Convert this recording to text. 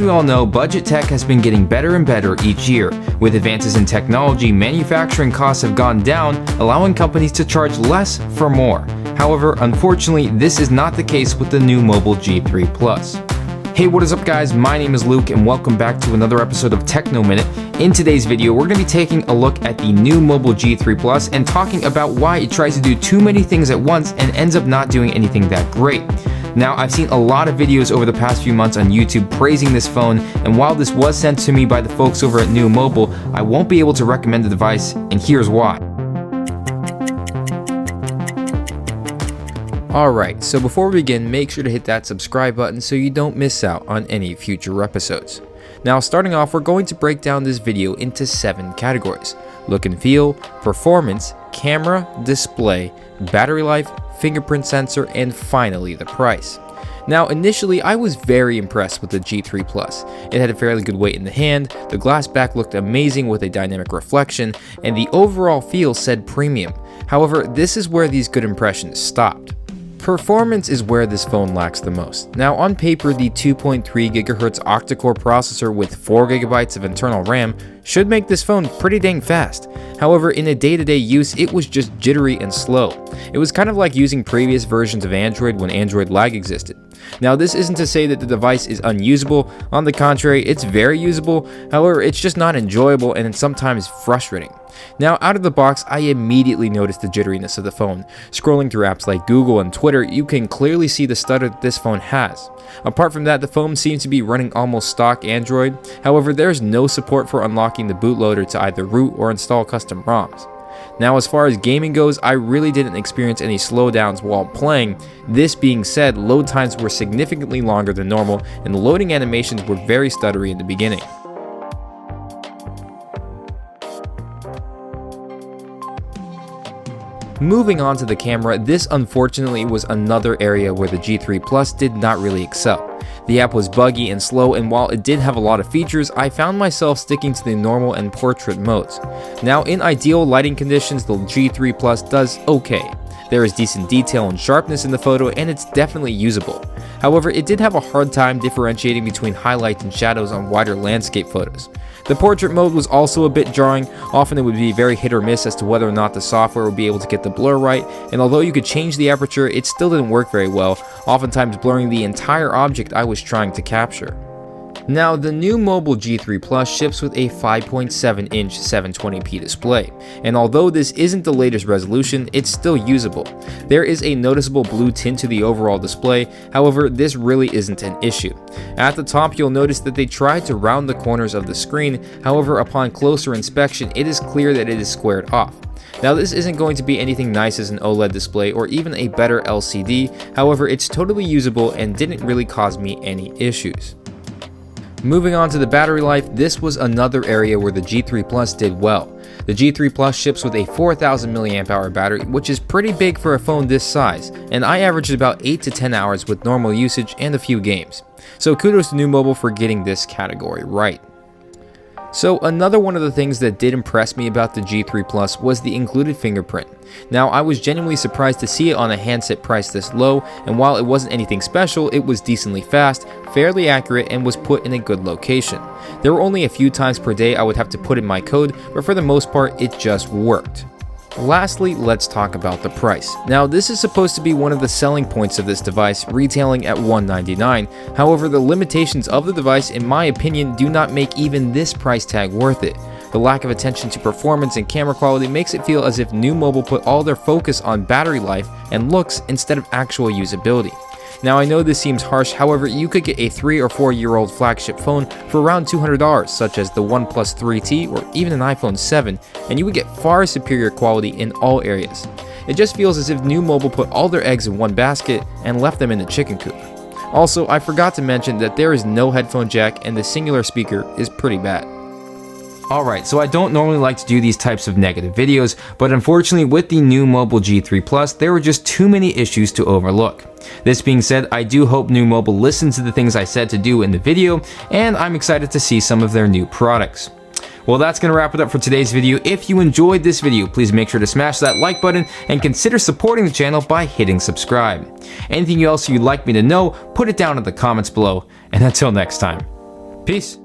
As we all know, budget tech has been getting better and better each year. With advances in technology, manufacturing costs have gone down, allowing companies to charge less for more. However, unfortunately, this is not the case with the NuuMobile G3 Plus. Hey, what is up guys? My name is Luke and welcome back to another episode of Techno Minute. In today's video, we're going to be taking a look at the NuuMobile G3 Plus and talking about why it tries to do too many things at once and ends up not doing anything that great. Now, I've seen a lot of videos over the past few months on YouTube praising this phone, and while this was sent to me by the folks over at NuuMobile, I won't be able to recommend the device, and here's why. Alright, so before we begin, make sure to hit that subscribe button so you don't miss out on any future episodes. Now, starting off, we're going to break down this video into 7 categories: look and feel, performance, camera, display, battery life, fingerprint sensor, and finally the price. Now, initially I was very impressed with the G3 Plus. It had a fairly good weight in the hand, the glass back looked amazing with a dynamic reflection, and the overall feel said premium. However, this is where these good impressions stopped. Performance is where this phone lacks the most. Now, on paper, the 2.3 GHz octa-core processor with 4 GB of internal RAM should make this phone pretty dang fast. However, in a day-to-day use, it was just jittery and slow. It was kind of like using previous versions of Android when Android lag existed. Now, this isn't to say that the device is unusable. On the contrary, it's very usable. However, it's just not enjoyable and it's sometimes frustrating. Now, out of the box, I immediately noticed the jitteriness of the phone. Scrolling through apps like Google and Twitter, you can clearly see the stutter that this phone has. Apart from that, the phone seems to be running almost stock Android. However, there's no support for unlocking the bootloader to either root or install custom ROMs. Now, as far as gaming goes, I really didn't experience any slowdowns while playing. This being said, load times were significantly longer than normal, and the loading animations were very stuttery in the beginning. Moving on to the camera, this unfortunately was another area where the G3 Plus did not really excel. The app was buggy and slow, and while it did have a lot of features, I found myself sticking to the normal and portrait modes. Now, in ideal lighting conditions, the G3 Plus does okay. There is decent detail and sharpness in the photo, and it's definitely usable. However, it did have a hard time differentiating between highlights and shadows on wider landscape photos. The portrait mode was also a bit jarring. Often it would be very hit or miss as to whether or not the software would be able to get the blur right, and although you could change the aperture, it still didn't work very well, oftentimes blurring the entire object I was trying to capture. Now, the NuuMobile G3 Plus ships with a 5.7-inch 720p display, and although this isn't the latest resolution, it's still usable. There is a noticeable blue tint to the overall display, however, this really isn't an issue. At the top, you'll notice that they tried to round the corners of the screen, however, upon closer inspection, it is clear that it is squared off. Now, this isn't going to be anything nice as an OLED display or even a better LCD, however, it's totally usable and didn't really cause me any issues. Moving on to the battery life, this was another area where the G3 Plus did well. The G3 Plus ships with a 4000 mAh battery, which is pretty big for a phone this size, and I averaged about 8 to 10 hours with normal usage and a few games. So kudos to NuuMobile for getting this category right. So another one of the things that did impress me about the G3 Plus was the included fingerprint. Now, I was genuinely surprised to see it on a handset priced this low, and while it wasn't anything special, it was decently fast, fairly accurate, and was put in a good location. There were only a few times per day I would have to put in my code, but for the most part, it just worked. Lastly, let's talk about the price. Now, this is supposed to be one of the selling points of this device, retailing at $199. However, the limitations of the device, in my opinion, do not make even this price tag worth it. The lack of attention to performance and camera quality makes it feel as if NuuMobile put all their focus on battery life and looks instead of actual usability. Now, I know this seems harsh, however, you could get a 3 or 4 year old flagship phone for around $200, such as the OnePlus 3T or even an iPhone 7, and you would get far superior quality in all areas. It just feels as if NuuMobile put all their eggs in one basket and left them in the chicken coop. Also, I forgot to mention that there is no headphone jack and the singular speaker is pretty bad. Alright, so I don't normally like to do these types of negative videos, but unfortunately with the NuuMobile G3 Plus, there were just too many issues to overlook. This being said, I do hope NuuMobile listens to the things I said to do in the video, and I'm excited to see some of their new products. Well, that's going to wrap it up for today's video. If you enjoyed this video, please make sure to smash that like button and consider supporting the channel by hitting subscribe. Anything else you'd like me to know, put it down in the comments below, and until next time, Peace.